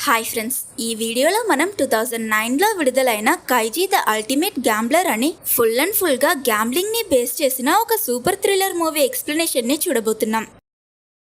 Hi friends, ఈ వీడియోలో మనం 2009లో విడుదలైన కైజీ ద అల్టిమేట్ గ్యాంబ్లర్ అని ఫుల్ అండ్ ఫుల్గా గ్యాంబ్లింగ్ని బేస్ చేసిన ఒక సూపర్ థ్రిల్లర్ మూవీ ఎక్స్ప్లెనేషన్ని చూడబోతున్నాం.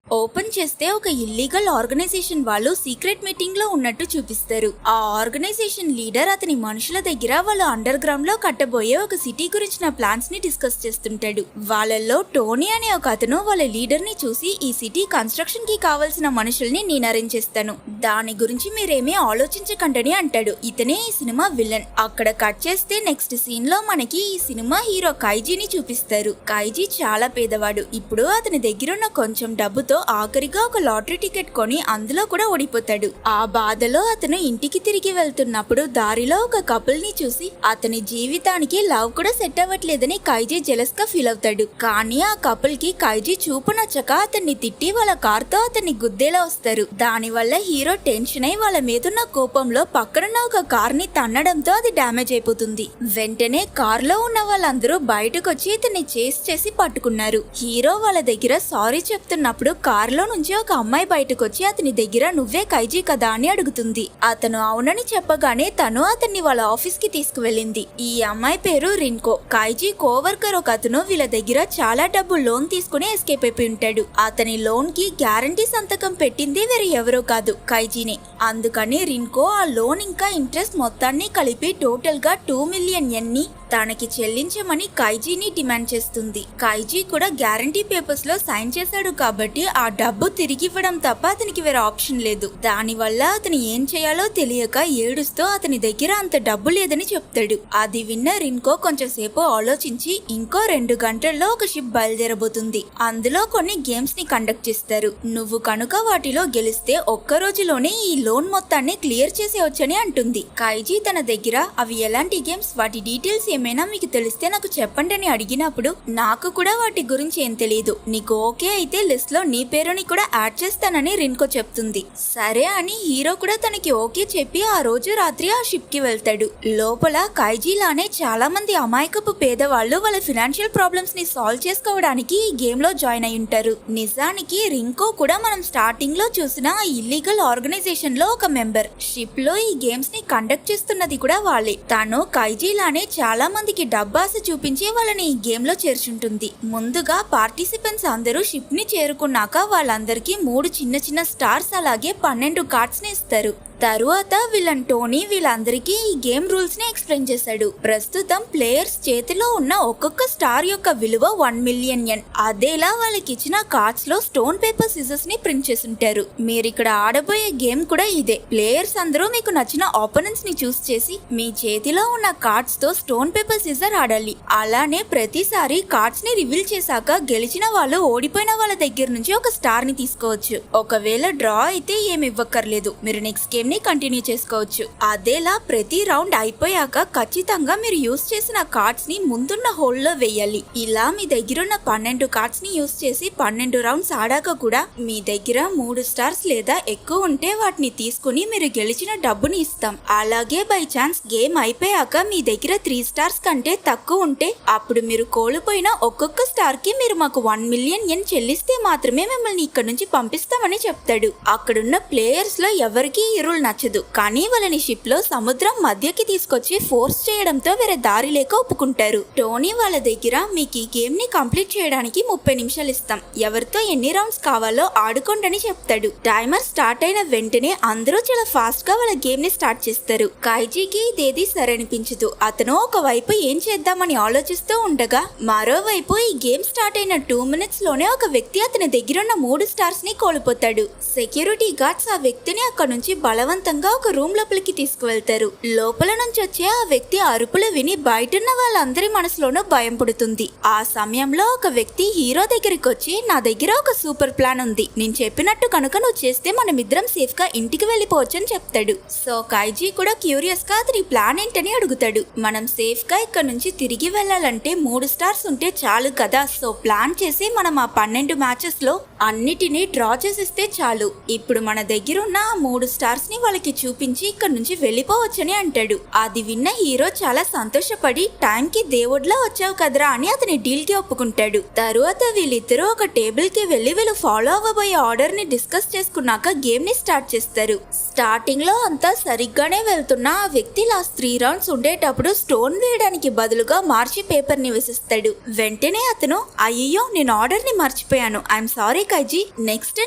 ఓపెన్ చేస్తే ఒక ఇల్లీగల్ ఆర్గనైజేషన్ వాళ్ళు సీక్రెట్ మీటింగ్ లో ఉన్నట్టు చూపిస్తారు. ఆ ఆర్గనైజేషన్ లీడర్ అతని మనుషుల దగ్గర వాళ్ళు అండర్ గ్రౌండ్ లో కట్టబోయే ఒక సిటీ గురించిన ప్లాన్స్ ని డిస్కస్ చేస్తుంటాడు. వాళ్ళల్లో టోనీ అనే ఒక అతను వాళ్ళ లీడర్ ని చూసి, ఈ సిటీ కన్స్ట్రక్షన్ కి కావాల్సిన మనుషుల్ని నేను అరేంజ్ చేస్తాను, దాని గురించి మీరేమీ ఆలోచించకండి అంటాడు. ఇతనే ఈ సినిమా విలన్. అక్కడ కట్ చేస్తే నెక్స్ట్ సీన్ లో మనకి ఈ సినిమా హీరో కైజీని చూపిస్తారు. కైజీ చాలా పేదవాడు. ఇప్పుడు అతని దగ్గరున్న కొంచెం డబ్బుతో ఆఖరిగా ఒక లాటరీ టికెట్ కొని అందులో కూడా ఓడిపోతాడు. ఆ బాధలో అతను ఇంటికి తిరిగి వెళ్తున్నప్పుడు దారిలో ఒక కపుల్ ని చూసి అతని జీవితానికి లవ్ కూడా సెట్ అవ్వట్లేదని కైజీ జెలస్ గా ఫీల్ అవుతాడు. కానీ ఆ కపుల్ కి కైజీ చూపు నచ్చక అతన్ని తిట్టి వాళ్ళ కార్ తో అతన్ని గుద్దేలా వస్తారు. దాని వల్ల హీరో టెన్షన్ అయి వాళ్ళ మీదున్న కోపంలో పక్కనున్న ఒక కార్ ని తన్నడంతో అది డ్యామేజ్ అయిపోతుంది. వెంటనే కార్ లో ఉన్న వాళ్ళందరూ బయటకు వచ్చి ఇతన్ని చేస్ చేసి పట్టుకున్నారు. హీరో వాళ్ళ దగ్గర సారీ చెప్తున్నప్పుడు కారులో నుంచి ఒక అమ్మాయి బయటకు వచ్చి అతని దగ్గర నువ్వే కైజీ కదా అని అడుగుతుంది. అతను అవునని చెప్పగానే తను అతన్ని వాళ్ళ ఆఫీస్ కి తీసుకువెళ్ళింది. ఈ అమ్మాయి పేరు రిన్కో. కైజీ కోవర్కర్ ఒక అతను వీళ్ళ దగ్గర చాలా డబ్బు లోన్ తీసుకుని ఎస్కేప్ అయిపోయి ఉంటాడు. అతని లోన్ కి గ్యారంటీ సంతకం పెట్టింది వేరే ఎవరో కాదు, కైజీనే. అందుకని రిన్కో ఆ లోన్ ఇంకా ఇంట్రెస్ట్ మొత్తాన్ని కలిపి టోటల్ గా 2 మిలియన్ యెన్ని తనకి చెల్లించమని కైజీని డిమాండ్ చేస్తుంది. కైజీ కూడా గ్యారంటీ పేపర్స్ లో సైన్ చేశాడు కాబట్టి ఆ డబ్బు తిరిగి ఇవ్వడం తప్ప అతనికి వేరే ఆప్షన్ లేదు. దాని వల్ల అతను ఏం చేయాలో తెలియక ఏడుస్తూ అతని దగ్గర అంత డబ్బు లేదని చెప్తాడు. అది విన్న రిన్కో కొంచెం సేపు ఆలోచించి ఇంకో 2 గంటల్లో ఒక షిప్ బయలుదేరబోతుంది. అందులో కొన్ని గేమ్స్ ని కండక్ట్ చేస్తారు. నువ్వు కనుక వాటిలో గెలిస్తే ఒక్క రోజులోనే ఈ లోన్ మొత్తాన్ని క్లియర్ చేసేవచ్చని అంటుంది. కైజీ తన దగ్గర అవి ఎలాంటి గేమ్స్, వాటి డీటెయిల్స్ ఏమైనా మీకు తెలిస్తే నాకు చెప్పండి అని అడిగినప్పుడు, నాకు కూడా వాటి గురించి ఏం తెలియదు, నీకు ఓకే అయితే లిస్ట్ లో నీ పేరుని కూడా యాడ్ చేస్తానని రిన్కో చెప్తుంది. సరే అని హీరో కూడా తనకి ఓకే చెప్పి ఆ రోజు రాత్రి ఆ షిప్ కి వెళ్తాడు. లోపల కైజీ లానే చాలా మంది అమాయకపు పేదవాళ్ళు వాళ్ళ ఫినాన్షియల్ ప్రాబ్లమ్స్ ని సాల్వ్ చేసుకోవడానికి ఈ గేమ్ లో జాయిన్ అయి ఉంటారు. నిజానికి రింకో కూడా మనం స్టార్టింగ్ లో చూసిన ఆ ఇల్లీగల్ ఆర్గనైజేషన్ లో ఒక మెంబర్. షిప్ లో ఈ గేమ్స్ ని కండక్ట్ చేస్తున్నది కూడా వాళ్ళే. తను కైజీ లానే చాలా మందికి డబ్బాస చూపించి వాళ్ళని ఈ గేమ్ లో చేర్చుంటుంది. ముందుగా పార్టిసిపెంట్స్ అందరూ షిప్ ని చేరుకున్నాక వాళ్ళందరికీ 3 చిన్న చిన్న స్టార్స్ అలాగే 12 కార్డ్స్ ని ఇస్తారు. తరువాత విలన్ టోనీ వీళ్ళందరికీ ఈ గేమ్ రూల్స్ ని ఎక్స్ప్లెయిన్ చేశాడు. ప్రస్తుతం ప్లేయర్స్ చేతిలో ఉన్న ఒక్కొక్క స్టార్ యొక్క విలువ 1 మిలియన్ యెన్. అదేలా వాళ్ళకి ఇచ్చిన కార్డ్స్ లో స్టోన్ పేపర్ సిజర్స్ ని ప్రింట్ చేస్తుంటారు. మీరు ఇక్కడ ఆడబోయే గేమ్ కూడా ఇదే. ప్లేయర్స్ అందరూ మీకు నచ్చిన ఆపోనెంట్స్ ని చూస్ చేసి మీ చేతిలో ఉన్న కార్డ్స్ తో స్టోన్ పేపర్ సిజర్ ఆడాలి. అలానే ప్రతిసారి కార్డ్స్ ని రివీల్ చేశాక గెలిచిన వాళ్ళు ఓడిపోయిన వాళ్ళ దగ్గర నుంచి ఒక స్టార్ ని తీసుకోవచ్చు. ఒకవేళ డ్రా అయితే ఏమి ఇవ్వక్కర్లేదు, మీరు నెక్స్ట్ గేమ్ కంటిన్యూ చేసుకోవచ్చు. అదేలా ప్రతి రౌండ్ అయిపోయాక ఖచ్చితంగా మీరు యూస్ చేసిన కార్డ్స్ ని ముందున్న హోల్ లో వేయాలి. ఇలా మీ దగ్గరున్న 12 కార్డ్స్ ని యూస్ చేసి 12 రౌండ్స్ ఆడాక కూడా మీ దగ్గర 3 స్టార్స్ లేదా ఎక్కువ ఉంటే వాటిని తీసుకుని మీరు గెలిచిన డబ్బుని ఇస్తాం. అలాగే బై ఛాన్స్ గేమ్ అయిపోయాక మీ దగ్గర 3 స్టార్స్ కంటే తక్కువ ఉంటే అప్పుడు మీరు కోల్పోయిన ఒక్కొక్క స్టార్ కి మీరు మాకు 1 మిలియన్ యెన్ చెల్లిస్తే మాత్రమే మిమ్మల్ని ఇక్కడ నుంచి పంపిస్తామని చెప్తాడు. అక్కడున్న ప్లేయర్స్ లో ఎవరికి ఈ రూల్ నచ్చదు. కానీ వాళ్ళని షిప్ లో సముద్రం మధ్యకి తీసుకొచ్చి ఫోర్స్ చేయడంతో వేరే దారి లేక ఒప్పుకుంటారు. టోనీ వాళ్ళ దగ్గర మీకు ఈ గేమ్ ని కంప్లీట్ చేయడానికి 30 నిమిషాలు ఇస్తాం, ఎవరితో ఎన్ని రౌండ్స్ కావాలో ఆడుకోండి చెప్తాడు. టైమర్ స్టార్ట్ అయిన వెంటనే అందరూ చాలా ఫాస్ట్ గా వాళ్ళ గేమ్ ని స్టార్ట్ చేస్తారు. కైజీకి ఇదేది సరనిపించదు. అతను ఒకవైపు ఏం చేద్దామని ఆలోచిస్తూ ఉండగా మరోవైపు ఈ గేమ్ స్టార్ట్ అయిన 2 మినిట్స్ లోనే ఒక వ్యక్తి అతని దగ్గర ఉన్న 3 స్టార్స్ ని కోల్పోతాడు. సెక్యూరిటీ గార్డ్స్ ఆ వ్యక్తిని అక్కడ నుంచి బలవంతంగా ఒక రూమ్ లోపలికి తీసుకువెళ్తారు. లోపల నుంచి వచ్చే ఆ వ్యక్తి అరుపులు విని బయటున్న వాళ్ళందరి మనసులోనూ భయం పుడుతుంది. ఆ సమయంలో ఒక వ్యక్తి హీరో దగ్గరికి వచ్చి, నా దగ్గర ఒక సూపర్ ప్లాన్ ఉంది, నేను చెప్పినట్టు కనుక నువ్వు చేస్తే మనమిద్దరం సేఫ్ గా ఇంటికి వెళ్ళిపోవచ్చు అని చెప్తాడు. సో కైజీ కూడా క్యూరియస్ గా అతని ప్లాన్ ఏంటని అడుగుతాడు. మనం సేఫ్ గా ఇక్కడ నుంచి తిరిగి వెళ్ళాలంటే 3 స్టార్స్ ఉంటే చాలు కదా. సో ప్లాన్ చేసి మనం ఆ 12 మ్యాచెస్ లో అన్నిటినీ డ్రా చేసిస్తే చాలు. ఇప్పుడు మన దగ్గర ఉన్న 3 స్టార్స్ ని వాళ్ళకి చూపించి ఇక్కడ నుంచి వెళ్ళిపోవచ్చని అంటాడు. అది విన్న హీరో చాలా సంతోషపడి టైంకి దేవుడ్లా వచ్చావు కదరా అని అతని డీల్ కి ఒప్పుకుంటాడు. తరువాత వీళ్ళిద్దరూ ఒక టేబుల్ కి వెళ్లి వీళ్ళు ఫాలో అవ్వబోయే ఆర్డర్ ని డిస్కస్ చేసుకున్నాక గేమ్ ని స్టార్ట్ చేస్తారు. స్టార్టింగ్ లో అంతా సరిగ్గానే వెళ్తున్న ఆ వ్యక్తి లాస్ట్ 3 రౌండ్స్ ఉండేటప్పుడు స్టోన్ వేయడానికి బదులుగా మార్చి పేపర్ ని వేసిస్తాడు. వెంటనే అతను అయ్యో నేను ఆర్డర్ ని మర్చిపోయాను, ఐఎమ్ సారీ కైజీ, నెక్స్ట్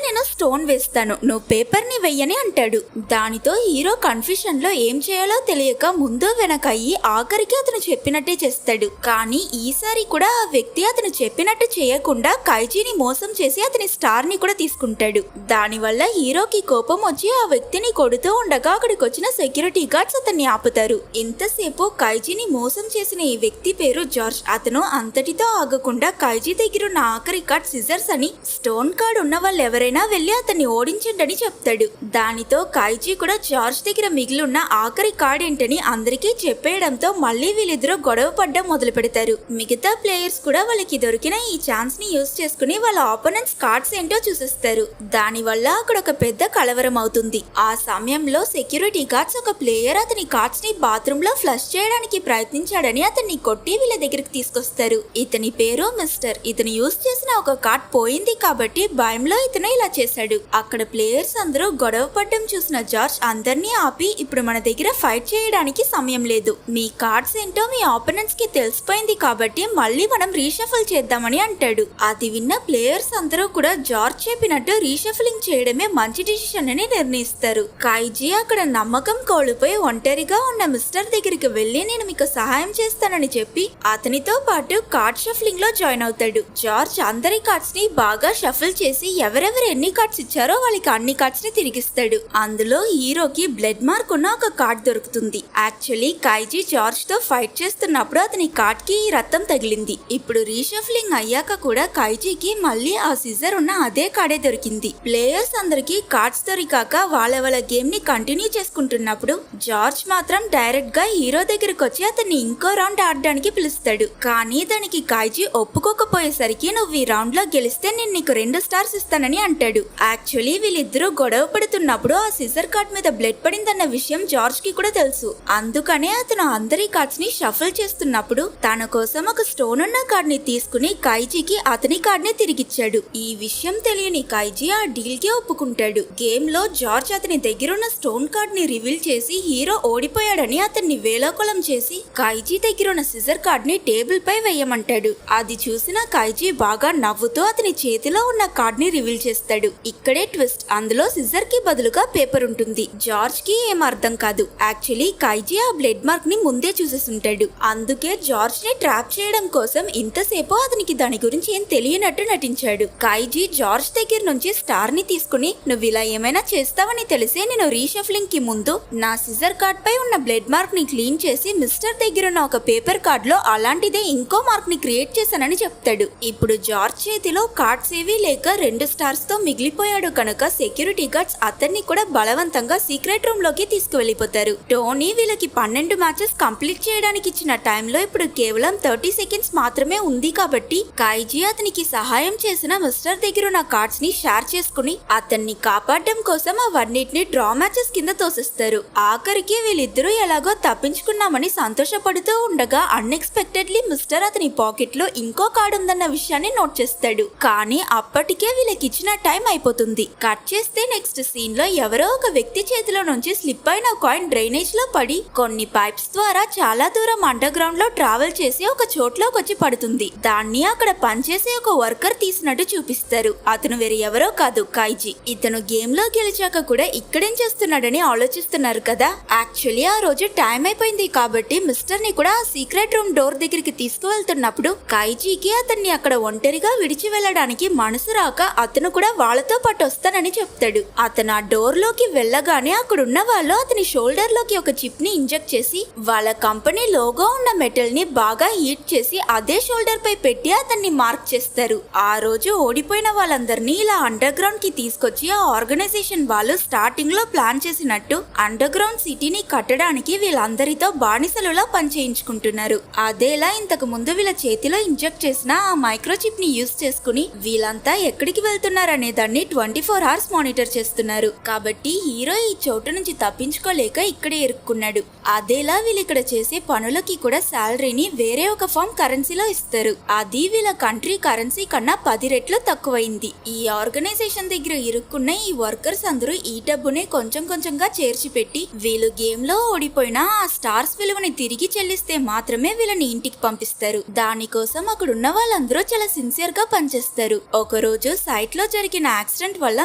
నేను స్టోన్ వేస్తాను, నువ్వు పేపర్ ని వెయ్యని అంటాడు. దానితో హీరో కన్ఫ్యూషన్ లో ఏం చేయాలో తెలియక ముందు వెనక అయ్యి ఆఖరికి అతను చెప్పినట్టే చేస్తాడు. కానీ ఈసారి కూడా ఆ వ్యక్తి అతను చెప్పినట్టు చేయకుండా కైజీని మోసం చేసి అతని స్టార్ ని కూడా తీసుకుంటాడు. దానివల్ల హీరోకి కోపం వచ్చి ఆ వ్యక్తిని కొడుతూ ఉండగా అక్కడికి వచ్చిన సెక్యూరిటీ గార్డ్స్ అతన్ని ఆపుతారు. ఇంతసేపు కైజీని మోసం చేసిన ఈ వ్యక్తి పేరు జార్జ్. అతను అంతటితో ఆగకుండా కైజీ దగ్గర ఉన్న ఆఖరి కార్డ్ సిజర్స్ అని, స్టోన్ కార్డ్ ఉన్న వాళ్ళు ఎవరైనా వెళ్లి అతన్ని ఓడించండి అని చెప్తాడు. దానితో కైజీ కూడా జార్జ్ దగ్గర మిగిలి ఉన్న ఆఖరి కార్డ్ ఏంటని అందరికీ చెప్పేయడంతో మళ్ళీ వీళ్ళిద్దరూ గొడవ పడ్డం మొదలు పెడతారు. మిగతా ప్లేయర్స్ కూడా వాళ్ళకి దొరికిన ఈ ఛాన్స్ ని యూజ్ చేసుకుని వాళ్ళ ఆపోనెంట్స్ కార్డ్స్ ఏంటో చూసేస్తారు. దానివల్ల అక్కడ ఒక పెద్ద కలవరం అవుతుంది. ఆ సమయంలో సెక్యూరిటీ గార్డ్స్ ఒక ప్లేయర్ అతని కార్డ్స్ ని బాత్రూమ్ లో ఫ్లష్ చేయడానికి ప్రయత్నించాడని అతన్ని కొట్టి వీళ్ళ దగ్గరికి తీసుకొస్తారు. ఇతని పేరు మిస్టర్. ఇతను యూజ్ చేసిన ఒక కార్డ్ పోయింది కాబట్టి భయంలో ఇతను ఇలా చేశాడు. అక్కడ ప్లేయర్స్ అందరూ గొడవ పడ్డం చూసిన జార్జ్ అందరినీ ఆపి ఇప్పుడు మన దగ్గర ఫైట్ చేయడానికి సమయం లేదు, మీ కార్డ్స్ ఏంటో మీ ఆపోనెంట్స్ కి తెలిసిపోయింది కాబట్టి మళ్ళీ మనం రీషఫల్ చేద్దామని అంటాడు. అది విన్న ప్లేయర్స్ అందరూ కూడా జార్జ్ చెప్పినట్టు రీషఫలింగ్ చేయడమే మంచి డిసిషన్ అని నిర్ణయిస్తారు. కైజీ అక్కడ నమ్మకం కోల్పోయి ఒంటరిగా ఉన్న మిస్టర్ దగ్గరికి వెళ్లి నేను మీకు సహాయం చేస్తానని చెప్పి అతనితో పాటు కార్డ్ షఫలింగ్ లో జాయిన్ అవుతాడు. జార్జ్ అందరి కార్డ్స్ ని బాగా షఫల్ చేసి ఎవరెవరు ఎన్ని కార్డ్స్ ఇచ్చారో వాళ్ళకి అన్ని కార్డ్స్ ని తిరిగిస్తాడు. అందులో హీరోకి బ్లడ్ మార్క్ ఉన్న ఒక కార్డ్ దొరుకుతుంది. యాక్చువల్లీ కైజీ జార్జ్ తో ఫైట్ చేస్తున్నప్పుడు అతని కార్డ్ కి ఈ రక్తం తగిలింది. ఇప్పుడు రీషఫలింగ్ అయ్యాక కూడా కైజీకి మళ్ళీ ఆ సిజర్ ఉన్న అదే కార్డే దొరికింది. ప్లేయర్స్ అందరికి కార్డ్స్ దొరికాక వాళ్ళ గేమ్ ని కంటిన్యూ చేసుకుంటున్నప్పుడు జార్జ్ మాత్రం డైరెక్ట్ గా హీరో దగ్గరకు వచ్చి అతన్ని ఇంకో రౌండ్ ఆడడానికి పిలుస్తాడు. కానీ దానికి కైజీ ఒప్పుకోకపోయేసరికి నువ్వు ఈ రౌండ్ లో గెలిస్తే నేను నీకు 2 స్టార్స్ ఇస్తానని అంటాడు. యాక్చువల్లీ వీళ్ళిద్దరూ గొడవ పడుతున్నప్పుడు ఆ సిజర్ కార్డ్ మీద బ్లడ్ పడిందన్న విషయం జార్జ్ కి కూడా తెలుసు. అందుకనే అతను అందరి కార్డ్స్ ని షఫల్ చేస్తున్నప్పుడు తన కోసం ఒక స్టోన్ ఉన్న కార్డ్ ని తీసుకుని కైజీకి అతని కార్డ్ ని తిరిగిచ్చాడు. ఈ విషయం తెలియని కైజీ ఆ డీల్ కి ఒప్పుకుంటాడు. గేమ్ లో జార్జ్ అతని దగ్గరున్న స్టోన్ కార్డ్ ని రివీల్ చేసి హీరో ఓడిపోయాడని అతన్ని వేలాకులం చేసి కైజీ దగ్గరున్న సిజర్ కార్డ్ ని టేబుల్ పై వేయమంటాడు. అది చూసిన కైజీ బాగా నవ్వుతూ అతని చేతిలో ఉన్న కార్డ్ ని రివీల్ చేస్తాడు. ఇక్కడే ట్విస్ట్, అందులో సిజర్ కి బదులుగా పేపర్ ఉంటుంది. జార్జ్ కి ఏం అర్థం కాదు. యాక్చువల్లీ కైజీ ఆ బ్లడ్ మార్క్ ని ముందే చూసేసుంటాడు. అందుకే జార్జ్ ని ట్రాప్ చేయడం కోసం ఇంతసేపు అతనికి దాని గురించి ఏం తెలియనట్టు నటించాడు. కైజీ జార్జ్ దగ్గర నుంచి స్టార్ ని తీసుకుని నువ్వు ఇలా ఏమైనా చేస్తావని తెలిసే నేను రీషఫలింగ్ కి ముందు నా సిజర్ కార్డ్ పై ఉన్న బ్లడ్ మార్క్ ని క్లీన్ చేసి మిస్టర్ దగ్గర ఉన్న ఒక పేపర్ కార్డ్ లో అలాంటిదే ఇంకో మార్క్ ని క్రియేట్ చేశానని చెప్తాడు. ఇప్పుడు జార్జ్ చేతిలో కార్డ్స్ ఏవి లేక 2 స్టార్స్ తో మిగిలిపోయాడు కనుక సెక్యూరిటీ గార్డ్స్ అతన్ని కూడా బలవంతంగా సీక్రెట్ రూమ్ లోకి తీసుకువెళ్లిపోతారు. టోనీ వీళ్ళకి 12 మ్యాచెస్ కంప్లీట్ చేయడానికి ఇచ్చిన టైంలో ఇప్పుడు కేవలం 30 సెకండ్స్ మాత్రమే ఉంది కాబట్టి కైజీ అతనికి సహాయం చేసిన మిస్టర్ దగ్గర ఉన్న కార్డ్స్ ని షేర్ చేసుకుని అతన్ని కాపాడడం కోసం అవన్నిటిని డ్రా మ్యాచెస్ కింద తోసిస్తారు. ఆఖరికి వీళ్ళిద్దరూ ఎలాగో తప్పించుకున్నామని సంతోషపడుతూ ఉండగా అన్ఎక్స్పెక్టెడ్లీ మిస్టర్ అతని పాకెట్ లో ఇంకో కార్డ్ ఉందన్న విషయాన్ని నోట్ చేస్తాడు. కానీ అప్పటికే వీళ్ళకి ఇచ్చిన టైం అయిపోతుంది. కట్ చేస్తే నెక్స్ట్ సీన్ లో ఎవరో ఒక వ్యక్తి చేతిలో నుంచి స్లిప్ అయిన కాయిన్ డ్రైనేజ్ లో పడి కొన్ని పైప్స్ ద్వారా చాలా దూరం అండర్ గ్రౌండ్ లో ట్రావెల్ చేసి ఒక చోట్లోకి వచ్చి పడుతుంది. దాన్ని అక్కడ పనిచేసే ఒక వర్కర్ తీసినట్టు చూపిస్తారు. అతను వేరే ఎవరో కాదు, కైజీ. ఇతను గేమ్ లో గెలిచాక కూడా ఇక్కడేం చేస్తున్నాడని ఆలోచిస్తున్నారు కదా. యాక్చువల్లీ ఆ రోజు టైం అయిపోయింది కాబట్టి మిస్టర్ ని కూడా ఆ సీక్రెట్ రూమ్ డోర్ దగ్గరికి తీసుకువెళ్తున్నప్పుడు కైజీకి అతన్ని అక్కడ ఒంటరిగా విడిచి వెళ్ళడానికి మనసు రాక అతను కూడా వాళ్ళతో పాటు వస్తానని చెప్తాడు. అతను ఆ డోర్ లోకి వెళ్ళగానే అక్కడున్న వాళ్ళు అతని షోల్డర్ లోకి ఒక చిప్ ని ఇంజెక్ట్ చేసి వాళ్ళ కంపెనీ లోగో ఉన్న మెటల్ ని బాగా హీట్ చేసి అదే షోల్డర్ పై పెట్టి అతన్ని మార్క్ చేస్తారు. ఆ రోజు ఓడిపోయిన వాళ్ళందరినీ ఇలా అండర్ గ్రౌండ్ కి తీసుకొచ్చి ఆ ఆర్గనైజేషన్ వాళ్ళు స్టార్టింగ్ లో ప్లాన్ చేసినట్టు అండర్ గ్రౌండ్ సిటీని కట్టడానికి వీళ్ళందరితో బానిసలులా పనిచేయించుకుంటున్నారు. అదేలా ఇంతకు ముందు వీళ్ళ చేతిలో ఇంజెక్ట్ చేసిన ఆ మైక్రోచిప్ ని యూజ్ చేసుకుని వీళ్ళంతా ఎక్కడికి వెళ్తున్నారనే దాన్ని 24 hours మానిటర్ చేస్తున్నారు. కాబట్టి హీరో ఈ చోటు నుంచి తప్పించుకోలేక ఇక్కడే ఇరుక్కున్నాడు. అదేలా వీళ్ళు ఇక్కడ చేసే పనులకి కూడా శాలరీని వేరే ఒక ఫామ్ కరెన్సీలో ఇస్తారు. అది వీళ్ళ కంట్రీ కరెన్సీ కన్నా 10 రెట్లు తక్కువైంది. ఈ ఆర్గనైజేషన్ దగ్గర ఇరుక్కున్న ఈ వర్కర్స్ అందరూ ఈ డబ్బుని కొంచెం కొంచెంగా చేర్చిపెట్టి వీళ్ళు గేమ్ లో ఓడిపోయినా ఆ స్టార్స్ విలువని తిరిగి చెల్లిస్తే మాత్రమే వీళ్ళని ఇంటికి పంపిస్తారు. దానికోసం అక్కడున్న వాళ్ళందరూ చాలా సిన్సియర్ గా పనిచేస్తారు. ఒక రోజు సైట్ లో జరిగిన యాక్సిడెంట్ వల్ల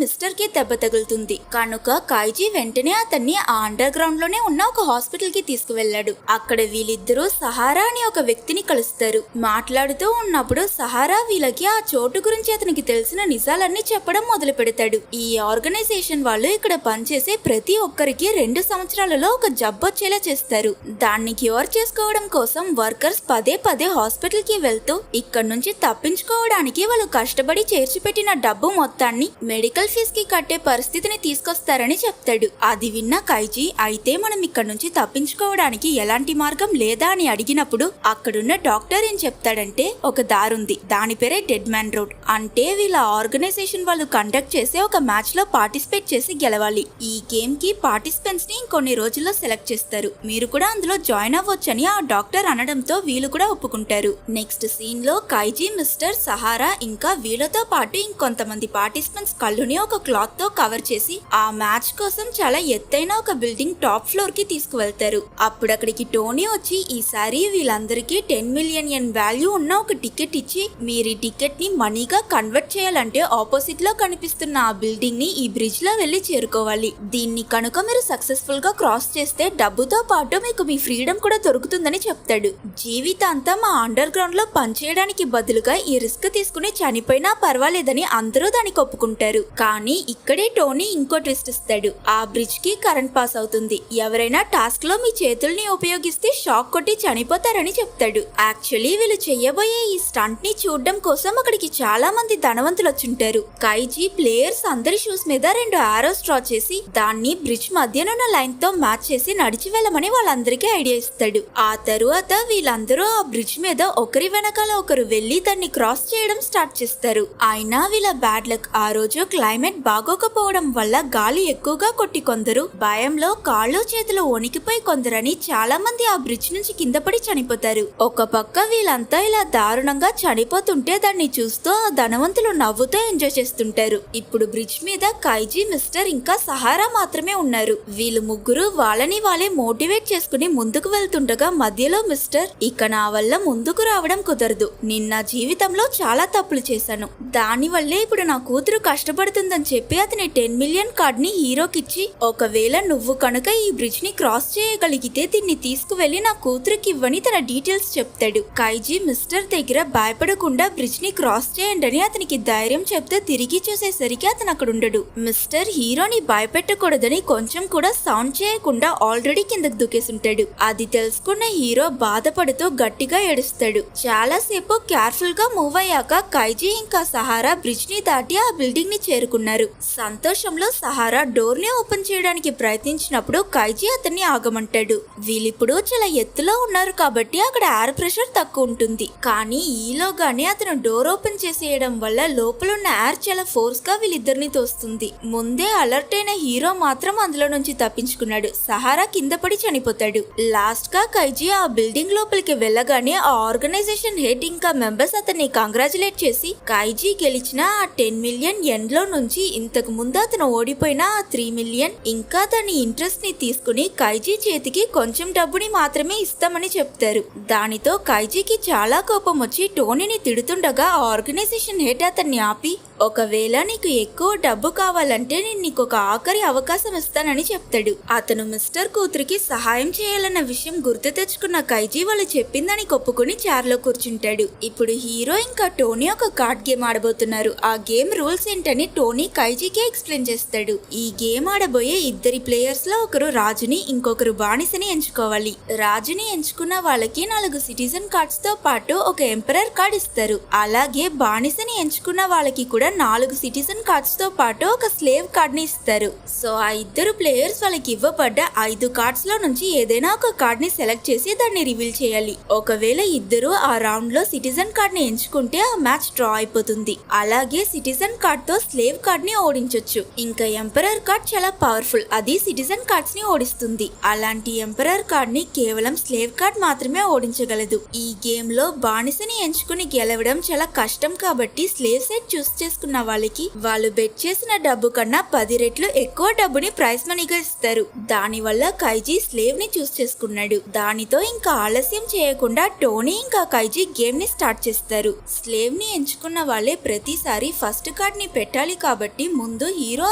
మిస్టర్ కి దెబ్బ తగులుతుంది. కనుక కైజీ వెంటనే అతన్ని ఆ అండర్ గ్రౌండ్ లోనే ఉన్న ఒక హాస్పిటల్ కి తీసుకువెళ్లాడు. అక్కడ వీళ్ళిద్దరూ సహారా అని ఒక వ్యక్తిని కలుస్తారు. మాట్లాడుతూ ఉన్నప్పుడు సహారా వీళ్ళకి ఆ చోటు గురించి అతనికి తెలిసిన నిజాలన్నీ చెప్పడం మొదలు పెడతాడు. ఈ ఆర్గనైజేషన్ వాళ్ళు ఇక్కడ పనిచేసే ప్రతి ఒక్కరికి 2 సంవత్సరాలలో ఒక జబ్బు వచ్చేలా చేస్తారు. దాన్ని క్యూర్ చేసుకోవడం కోసం వర్కర్స్ పదే పదే హాస్పిటల్ కి వెళ్తూ ఇక్కడ నుంచి తప్పించుకోవడానికి వాళ్ళు కష్టపడి చేర్చిపెట్టిన డబ్బు మొత్తాన్ని మెడికల్ ఫీజ్ కి కట్టే పరిస్థితిని తీసుకొస్తారని చెప్తాడు. అది విన్న కైజీ అయితే మనం ఇక్కడ నుంచి తప్పించుకోవడానికి ఎలాంటి మార్గం లేదా అని అడిగినప్పుడు అక్కడున్న డాక్టర్ ఏం చెప్తాడంటే ఒక దారుంది, దాని పేరే డెడ్ మ్యాన్ రోడ్. అంటే వీళ్ళ ఆర్గనైజేషన్ వాళ్ళు కండక్ట్ చేసే ఒక మ్యాచ్ లో పార్టిసిపేట్ చేసి గెలవాలి. ఈ గేమ్ కి పార్టిసిపెంట్స్ ని ఇంకొన్ని రోజుల్లో సెలెక్ట్ చేస్తారు. మీరు కూడా అందులో జాయిన్ అవ్వచ్చని ఆ డాక్టర్ అనడంతో వీళ్ళు కూడా ఒప్పుకుంటారు. నెక్స్ట్ సీన్ లో కైజీ, మిస్టర్, సహారా ఇంకా వీళ్ళతో పాటు ఇంకొంతమంది పార్టిసిపెంట్స్ కళ్ళుని ఒక క్లాత్ తో కవర్ చేసి ఆ మ్యాచ్ కోసం చాలా ఎత్తైన ఒక బిల్డింగ్ టాప్ ఫ్లోర్ కి తీసుకువెళ్తారు. అప్పుడు అక్కడికి టోనీ వచ్చి ఈసారి వీళ్ళందరికీ 10 మిలియన్ యెన్ వాల్యూ ఉన్న ఒక టికెట్ ఇచ్చి మీరు ఈ టికెట్ ని మనీగా కన్వర్ట్ చేయాలంటే ఆపోజిట్ లో కనిపిస్తున్న ఆ బిల్డింగ్ ని ఈ బ్రిడ్జ్ లో వెళ్లి చేరుకోవాలి. దీన్ని కనుక మీరు సక్సెస్ఫుల్ గా క్రాస్ చేస్తే డబ్బుతో పాటు మీకు మీ ఫ్రీడమ్ కూడా దొరుకుతుందని చెప్తాడు. జీవితాంతం ఆ అండర్ గ్రౌండ్ లో పనిచేయడానికి బదులుగా ఈ రిస్క్ తీసుకుని చనిపోయినా పర్వాలేదని అందరూ దానికి ఒప్పుకుంటారు. కానీ ఇక్కడే టోనీ ఇంకో ట్విస్ట్ ఇస్తాడు. ఆ బ్రిడ్జ్ కి కరెంట్ పాస్ అవుతుంది. ఎవరైనా టాస్క్ లో మీ చేతుల్ని ఉపయోగిస్తే షాక్ కొట్టి చనిపోతారని చెప్తాడు. యాక్చువల్లీ వీళ్ళు చెయ్యబోయే ఈ స్టంట్ ని చూడడం కోసం అక్కడికి చాలా మంది ధనవంతులు వచ్చుంటారు. కైజీ ప్లేయర్స్ అందరి షూస్ మీద 2 ఆరోస్ డ్రా చేసి దాన్ని బ్రిడ్జ్ మధ్యనున్న లైన్ తో మ్యాచ్ చేసి నడిచి వెళ్ళమని వాళ్ళందరికీ ఐడియా ఇస్తాడు. ఆ తరువాత వీళ్ళందరూ ఆ బ్రిడ్జ్ మీద ఒకరి వెనకాల ఒకరు వెళ్లి దాన్ని క్రాస్ చేయడం స్టార్ట్ చేస్తారు. అయినా వీళ్ళ బ్యాడ్ లక్ ఆ రోజు క్లైమేట్ బాగోకపోవడం వల్ల గాలి ఎక్కువగా కొట్టి కొందరు, భయంలో కాళ్ళు చేతులు వణికిపోయి కొందరని చాలా మంది ఆ బ్రిడ్జ్ నుంచి కింద పడి చనిపోతారు. ఒక పక్క వీళ్ళంతా ఇలా దారుణంగా చనిపోతుంటే దాన్ని చూస్తూ ఆ ధనవంతులు నవ్వుతూ ఎంజాయ్ చేస్తుంటారు. ఇప్పుడు బ్రిడ్జ్ మీద కైజీ, మిస్టర్ ఇంకా సహారా మాత్రమే ఉన్నారు. వీళ్ళు ముగ్గురు వాళ్ళని వాళ్ళే మోటివేట్ చేసుకుని ముందుకు వెళ్తుండగా మధ్యలో మిస్టర్, ఇక నా వల్ల ముందుకు రావడం కుదరదు. నిన్న జీవితంలో చాలా తప్పులు చేశాను. దాని వల్లే ఇప్పుడు నా కూతురు కష్టపడుతుందని చెప్పి అతని 10 మిలియన్ కార్డ్ ని హీరోకిచ్చి ఒకవేళ నువ్వు కనుక ఈ బ్రిడ్జ్ ని క్రాస్ చేయగలిగితే దీన్ని తీసుకువెళ్లి నా కూతురికి ఇవ్వని తన డీటెయిల్స్ చెప్తాడు. కైజీ మిస్టర్ దగ్గర భయపడకుండా బ్రిడ్జ్ ని క్రాస్ చేయండి అతనికి ధైర్యం చెప్తే తిరిగి చూసేసరికి అతను అక్కడ ఉండడు. మిస్టర్ హీరోని భయపెట్టకూడదని కొంచెం కూడా సౌండ్ చేయకుండా ఆల్రెడీ కిందకు దూకేసుంటాడు. అది తెలుసుకున్న హీరో బాధపడుతూ గట్టిగా ఏడుస్తాడు. చాలా సేపు కేర్ఫుల్ గా మూవ్ అయ్యాక కైజీ ఇంకా సహారా బ్రిడ్జ్ ని దాటి ఆ బిల్డింగ్ ని చేరుకున్నారు. సంతోషంలో సహారా డోర్ ని ఓపెన్ చేయడానికి ప్రయత్నించినప్పుడు కైజీ అతన్ని ఆగమంటాడు. వీళ్ళిప్పుడు చాలా ఎత్తులో ఉన్నారు కాబట్టి అక్కడ ఎయిర్ ప్రెషర్ తక్కువ ఉంటుంది. కానీ ఈలోగానే అతను డోర్ ఓపెన్ చేసేయడం వల్ల లోపలున్న ఎయిర్ చాలా ఫోర్స్ గా వీళ్ళిద్దరిని తోస్తుంది. ముందే అలర్ట్ అయిన హీరో మాత్రం అందులో నుంచి తప్పించుకున్నాడు. సహారా కింద పడి చనిపోతాడు. లాస్ట్ గా కైజీ ఆ బిల్డింగ్ లోపలికి వెళ్ళగానే ఆ ఆర్గనైజేషన్ హెడ్ ఇంకా మెంబర్స్ అతన్ని కంగ్రాచులేట్ చేసి కైజీ గెలిచిన ఆ 10 మిలియన్ యెన్ లో నుంచి ఇంతకు ముందు అతను ఓడిపోయిన ఆ 3 మిలియన్ ఇంకా తన ఇంట్రెస్ట్ ని తీసుకుని కైజీ చేతికి కొంచెం డబ్బుని మాత్రమే ఇస్తామని చెప్తారు. దానితో కైజీకి చాలా కోపం వచ్చి టోనీని తిడుతుండగా ఆ ఆర్గనైజేషన్ హెడ్ అతన్ని ఆపి ఒకవేళ నీకు ఎక్కువ డబ్బు కావాలంటే నేను నీకు ఒక ఆఖరి అవకాశం ఇస్తానని చెప్తాడు. అతను మిస్టర్ కూతురికి సహాయం చేయాలన్న విషయం గుర్తు తెచ్చుకున్న కైజీ వాళ్ళు చెప్పిందని ఒప్పుకుని చైర్లో కూర్చుంటాడు. ఇప్పుడు హీరో ఇంకా టోనీ ఒక కార్డ్ గేమ్ ఆడబోతున్నారు. ఆ గేమ్ రూల్స్ ఏంటని టోనీ కైజీకే ఎక్స్ప్లెయిన్ చేస్తాడు. ఈ గేమ్ ఆడబోయే ఇద్దరి ప్లేయర్స్ లో ఒకరు రాజుని ఇంకొకరు బానిసని ఎంచుకోవాలి. రాజుని ఎంచుకున్న వాళ్ళకి 4 సిటిజన్ కార్డ్స్ తో పాటు ఒక ఎంపరర్ కార్డ్ ఇస్తారు. అలాగే బానిసని ఎంచుకున్న వాళ్ళకి కూడా కూడా 4 సిటిజన్ కార్డ్స్ తో పాటు ఒక స్లేవ్ కార్డ్ ని ఇస్తారు. సో ఆ ఇద్దరు ప్లేయర్స్ వాళ్ళకి ఇవ్వబడ్డ 5 కార్డ్స్ లో నుంచి ఏదైనా ఒక కార్డ్ ని సెలెక్ట్ చేసి దాన్ని రివీల్ చేయాలి. ఒకవేళ ఇద్దరు ఆ రౌండ్ లో సిటిజన్ కార్డ్ ని ఎంచుకుంటే ఆ మ్యాచ్ డ్రా అయిపోతుంది. అలాగే సిటిజన్ కార్డ్ తో స్లేవ్ కార్డ్ ని ఓడించొచ్చు. ఇంకా ఎంపరర్ కార్డ్ చాలా పవర్ఫుల్, అది సిటిజన్ కార్డ్స్ ని ఓడిస్తుంది. అలాంటి ఎంపరర్ కార్డ్ ని కేవలం స్లేవ్ కార్డ్ మాత్రమే ఓడించగలదు. ఈ గేమ్ లో బానిసని ఎంచుకుని గెలవడం చాలా కష్టం కాబట్టి స్లేవ్ సైడ్ చూస్ చేసుకున్న వాళ్ళకి వాళ్ళు బెట్ చేసిన డబ్బు కన్నా 10 రెట్లు ఎక్కువ డబ్బుని ప్రైజ్ మనీగా ఇస్తారు. దాని వల్ల కైజీ స్లేవ్ ని చూస్ చేసుకున్నాడు. దానితో ఇంకా ఆలస్యం చేయకుండా టోనీ ఇంకా కైజీ గేమ్ ని స్టార్ట్ చేస్తారు. స్లేవ్ ని ఎంచుకున్న వాళ్ళే ప్రతిసారి ఫస్ట్ కార్డ్ ని పెట్టాలి కాబట్టి ముందు హీరో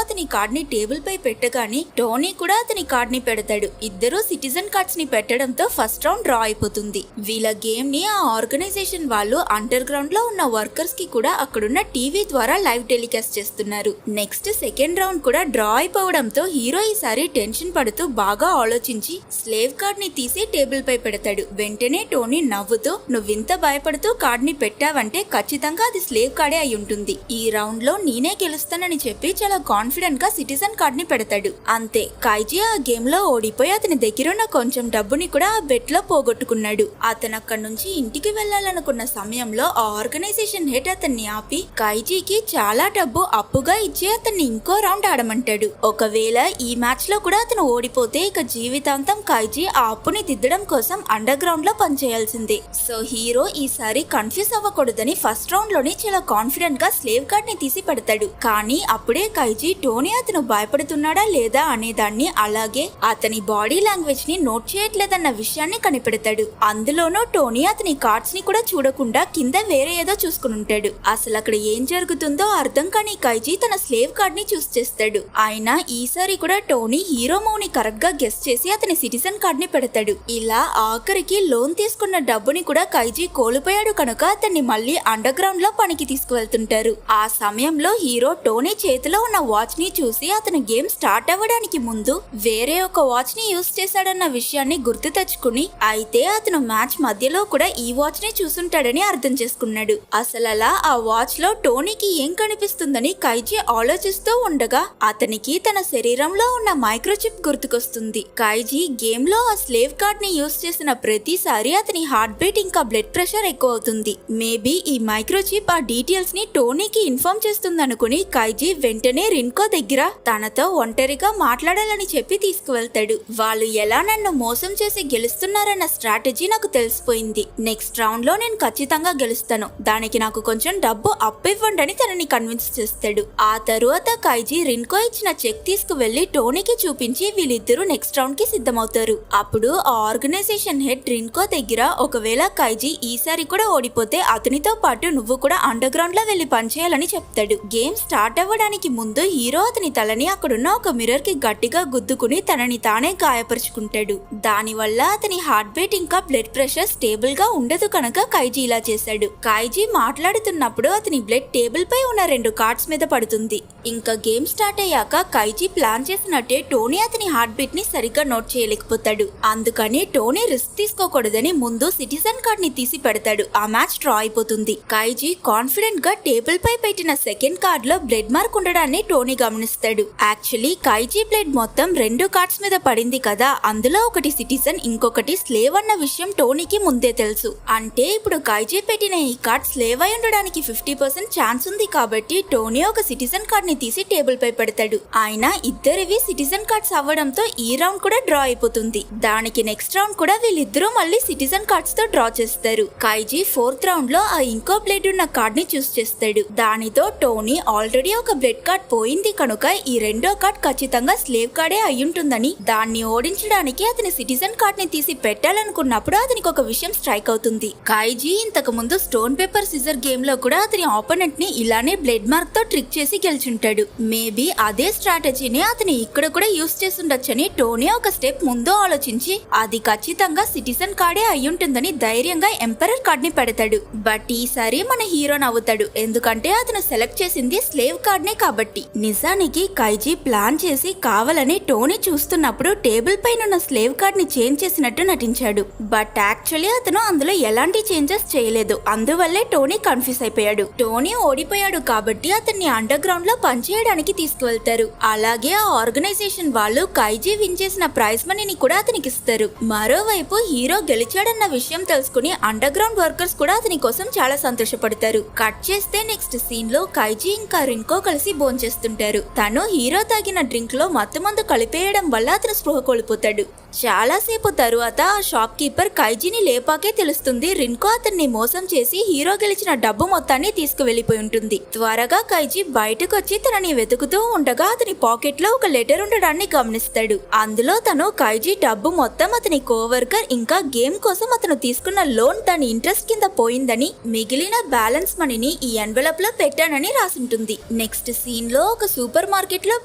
అతని కార్డ్ ని టేబుల్ పై పెట్టగానే టోనీ కూడా అతని కార్డ్ ని పెడతాడు. ఇద్దరు సిటిజన్ కార్డ్స్ ని పెట్టడంతో ఫస్ట్ రౌండ్ డ్రా అయిపోతుంది. వీళ్ళ గేమ్ ని ఆ ఆర్గనైజేషన్ వాళ్ళు అండర్ గ్రౌండ్ లో ఉన్న వర్కర్స్ కి కూడా అక్కడున్న టీవీ ద్వారా లైవ్ టెలికాస్ట్ చేస్తున్నారు. నెక్స్ట్ సెకండ్ రౌండ్ కూడా డ్రా అయిపోవడంతో హీరో ఈసారి టెన్షన్ పడుతూ బాగా ఆలోచించి స్లేవ్ కార్డ్ ని తీసి టేబుల్ పై పెడతాడు. వెంటనే టోనీ నవ్వుతూ నువ్వింత భయపడుతూ కార్డ్ ని పెట్టావంటే ఖచ్చితంగా అది స్లేవ్ కార్డే అయి ఉంటుంది. ఈ రౌండ్ లో నేనే గెలుస్తానని చెప్పి చాలా కాన్ఫిడెంట్ గా సిటిజన్ కార్డ్ ని పెడతాడు. అంతే, కైజీ ఆ గేమ్ లో ఓడిపోయి అతని దగ్గరున్న కొంచెం డబ్బుని కూడా ఆ బెట్ లో పోగొట్టుకున్నాడు. అతను అక్కడి నుంచి ఇంటికి వెళ్లాలనుకున్న సమయంలో ఆ ఆర్గనైజేషన్ హెడ్ అతన్ని ఆపి కైజీకి చాలా డబ్బు అప్పుగా ఇచ్చి అతన్ని ఇంకో రౌండ్ ఆడమంటాడు. ఒకవేళ ఈ మ్యాచ్ లో కూడా అతను ఓడిపోతే ఇక జీవితాంతం కైజీ ఆ అప్పుని దిద్దడం కోసం అండర్ గ్రౌండ్ లో పనిచేయాల్సిందే. సో హీరో ఈసారి కన్ఫ్యూజ్ అవ్వకూడదని ఫస్ట్ రౌండ్ లోనే చాలా కాన్ఫిడెంట్ గా స్లేవ్ కార్డ్ ని తీసి పెడతాడు. కానీ అప్పుడే కైజీ టోనీ అతను భయపడుతున్నాడా లేదా అనే దాన్ని అలాగే అతని బాడీ లాంగ్వేజ్ ని నోట్ చేయట్లేదన్న విషయాన్ని కనిపెడతాడు. అందులోనూ టోనీ అతని కార్డ్స్ ని కూడా చూడకుండా కింద వేరే ఏదో చూసుకుని ఉంటాడు. అసలు అక్కడ ఏం జరుగుతుందో అర్థం కాని కైజీ తన స్లేవ్ కార్డ్ ని చూస్ చేస్తాడు. అయినా ఈసారి కూడా టోనీ హీరో మూవ్ ని కరెక్ట్ గా గెస్ చేసి అతని సిటిజన్ కార్డ్ ని పెడతాడు. ఇలా ఆఖరికి లోన్ తీసుకున్న డబ్బుని కూడా కైజీ కోల్పోయాడు కనుక అతన్ని మళ్ళీ అండర్ గ్రౌండ్ లో పనికి తీసుకువెళ్తుంటారు. ఆ సమయంలో హీరో టోనీ చేతిలో ఉన్న వాచ్ ని చూసి అతను గేమ్ స్టార్ట్ అవ్వడానికి ముందు వేరే ఒక వాచ్ ని యూస్ చేశాడన్న విషయాన్ని గుర్తు తెచ్చుకుని అయితే అతను మ్యాచ్ మధ్యలో కూడా ఈ వాచ్ ని చూసుంటాడని అర్థం చేసుకున్నాడు. అసలు అలా ఆ వాచ్ లో టోనీకి ఏం కనిపిస్తుందని కైజీ ఆలోచిస్తూ ఉండగా అతనికి తన శరీరంలో ఉన్న మైక్రోచిప్ గుర్తుకొస్తుంది. కైజీ గేమ్ లో ఆ స్లేవ్ కార్డ్ ని యూస్ చేసిన ప్రతిసారి అతని హార్ట్ బీట్ ఇంకా బ్లడ్ ప్రెషర్ ఎక్కువ అవుతుంది. మేబీ ఈ మైక్రోచిప్ ఆ డీటెయిల్స్ ని టోనీకి ఇన్ఫార్మ్ చేస్తుందనుకుని కైజీ వెంటనే రిన్కో దగ్గర తనతో ఒంటరిగా మాట్లాడాలని చెప్పి తీసుకువెళ్తాడు. వాళ్ళు ఎలా నన్ను మోసం చేసి గెలుస్తున్నారన్న స్ట్రాటజీ నాకు తెలిసిపోయింది. నెక్స్ట్ రౌండ్ లో నేను ఖచ్చితంగా గెలుస్తాను, దానికి నాకు కొంచెం డబ్బు అప్పివ్వండి అని తనని కన్విన్స్ చేస్తాడు. ఆ తరువాత కైజీ రిన్కో ఇచ్చిన చెక్ తీసుకువెళ్లి టోనీకి చూపించి వీళ్ళిద్దరూ నెక్స్ట్ రౌండ్ కి సిద్ధమవుతారు. అప్పుడు ఆ ఆర్గనైజేషన్ హెడ్ రిన్కో దగ్గర ఒకవేళ కైజీ ఈసారి కూడా ఓడిపోతే అతనితో పాటు నువ్వు కూడా అండర్ గ్రౌండ్ లో వెళ్లి పనిచేయాలని చెప్తాడు. గేమ్ స్టార్ట్ అవ్వడానికి ముందు హీరో అతని తలని అక్కడున్న ఒక మిర్రర్ కి గట్టిగా గుద్దుకుని తనని తానే గాయపరుచుకుంటాడు. దానివల్ల అతని హార్ట్ బీట్ ఇంకా బ్లడ్ ప్రెషర్ స్టేబుల్ గా ఉండదు కనుక కైజీ ఇలా చేశాడు. కైజీ మాట్లాడుతున్నప్పుడు అతని బ్లడ్ టేబుల్ పై ఉన్న 2 కార్డ్స్ మీద పడుతుంది. ఇంకా గేమ్ స్టార్ట్ అయ్యాక కైజీ ప్లాన్ చేసినట్టే టోనీ అతని హార్ట్ బీట్ ని సరిగ్గా నోట్ చేయలేకపోతాడు. అందుకని టోనీ రిస్క్ తీసుకోకూడదని ముందు సిటిజన్ కార్డ్ ని తీసి పెడతాడు. ఆ మ్యాచ్ డ్రా అయిపోతుంది. కైజీ కాన్ఫిడెంట్ గా టేబుల్ పై పెట్టిన సెకండ్ కార్డ్ లో బ్లడ్ మార్క్ ఉండడాన్ని టోనీ గమనిస్తాడు. యాక్చువల్లీ కైజీ బ్లడ్ మొత్తం 2 కార్డ్స్ మీద పడింది కదా, అందులో ఒకటి సిటిజన్ ఇంకొకటి స్లేవ్ అన్న విషయం టోనీకి ముందే తెలుసు. అంటే ఇప్పుడు కైజీ పెట్టిన ఈ కార్డ్ స్లేవ్ అయి ఉండడానికి 50% ఛాన్స్ ఉంది కాబట్టి టోనీ ఒక సిటిజన్ కార్డ్ ని తీసి టేబుల్ పై పెడతాడు. ఆయన ఇద్దరివి సిటిజన్ కార్డ్స్ అవ్వడంతో ఈ రౌండ్ కూడా డ్రా అయిపోతుంది. దానికి నెక్స్ట్ రౌండ్ కూడా వీళ్ళిద్దరూ మళ్ళీ సిటిజన్ కార్డ్స్ తో డ్రా చేస్తారు. కైజీ 4th రౌండ్ లో ఆ ఇంకో బ్లడ్ ఉన్న కార్డ్ ని చూస్ చేస్తాడు. దానితో టోనీ ఆల్రెడీ ఒక బ్లడ్ కార్డ్ పోయింది కనుక ఈ రెండో కార్డ్ ఖచ్చితంగా స్లేవ్ కార్డే అయ్యుంటుందని దాన్ని ఓడించడానికి అతని సిటిజన్ కార్డ్ ని తీసి పెట్టాలనుకున్నప్పుడు అతనికి ఒక విషయం స్ట్రైక్ అవుతుంది. కైజీ ఇంతకు ముందు స్టోన్ పేపర్ సిజర్ గేమ్ లో కూడా అతని ఆపోనెంట్ ని ఇలానే బ్లడ్ మార్క్ తో ట్రిక్ చేసి గెలిచుంటాడు. ఉంటాడు. మేబీ అదే స్ట్రాటజీని అతను ఇక్కడ కూడా యూస్ చేసుండొచ్చని టోనీ ఒక స్టెప్ ముందు ఆలోచించి అది ఖచ్చితంగా సిటిజన్ కార్డే అయ్యుంటుందని ధైర్యంగా ఎంపరర్ కార్డ్ ని పెడతాడు. బట్ ఈసారి మన హీరో నవ్వుతాడు, ఎందుకంటే అతను సెలెక్ట్ చేసింది స్లేవ్ కార్డ్ నే కాబట్టి. నిజానికి కైజీ ప్లాన్ చేసి కావాలని టోనీ చూస్తున్నప్పుడు టేబుల్ పైన స్లేవ్ కార్డ్ ని చేంజ్ చేసినట్టు నటించాడు. బట్ యాక్చువల్లీ అతను అందులో ఎలాంటి చేంజెస్ చేయలేదు. అందువల్లే టోనీ కన్ఫ్యూజ్ అయిపోయాడు. టోనీ ఓడిపోయాడు కాబట్టి అతన్ని అండర్ గ్రౌండ్ లో పనిచేయడానికి తీసుకువెళ్తారు. అలాగే ఆ ఆర్గనైజేషన్ వాళ్ళు కైజీ విన్ చేసిన ప్రైజ్ మనీని కూడా అతనికి ఇస్తారు. మరోవైపు హీరో గెలిచాడన్న విషయం తెలుసుకుని అండర్ గ్రౌండ్ వర్కర్స్ కూడా అతని కోసం చాలా సంతోషపడతారు. కట్ చేస్తే నెక్స్ట్ సీన్ లో కైజీ ఇంకా రింకో కలిసి భోంచేస్తుంటారు. తను హీరో తాగిన డ్రింక్ లో మత్తుమందు కలిపేయడం వల్ల అతను స్పృహ కోల్పోతాడు. చాలా సేపు తరువాత ఆ షాప్ కీపర్ కైజీని లేపాకే తెలుస్తుంది రిన్కో అతన్ని మోసం చేసి హీరో గెలిచిన డబ్బు మొత్తాన్ని తీసుకువెళ్లిపోయి ఉంటుంది. త్వరగా కైజీ బయటకు వచ్చి తనని వెతుకుతూ ఉండగా అతని పాకెట్ లో ఒక లెటర్ ఉండడాన్ని గమనిస్తాడు. అందులో తను కైజీ డబ్బు మొత్తం అతని కోవర్కర్ ఇంకా గేమ్ కోసం అతను తీసుకున్న లోన్ దాని ఇంట్రెస్ట్ కింద పోయిందని, మిగిలిన బ్యాలెన్స్ మనీని ఈ ఎన్వెలప్ లో పెట్టానని రాసుంటుంది. నెక్స్ట్ సీన్ లో ఒక సూపర్ మార్కెట్ లో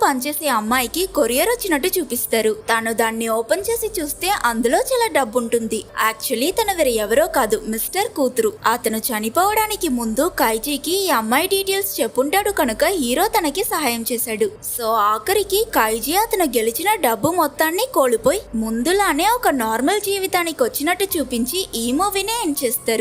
పనిచేసే అమ్మాయికి కొరియర్ వచ్చినట్టు చూపిస్తారు. తను దాన్ని ఓపెన్ చేసి చూస్తే అందులో చాలా డబ్బు ఉంటుంది. యాక్చువల్లీ తను వేరే ఎవరో కాదు, మిస్టర్ కూతురు. అతను చనిపోవడానికి ముందు కైజీకి ఈ అమ్మాయి డీటెయిల్స్ చెప్పుంటాడు కనుక హీరో తనకి సహాయం చేశాడు. సో ఆఖరికి కైజీ అతను గెలిచిన డబ్బు మొత్తాన్ని కోల్పోయి ముందులానే ఒక నార్మల్ జీవితానికి వచ్చినట్టు చూపించి ఈ మూవీనే ఎండ్ చేస్తారు.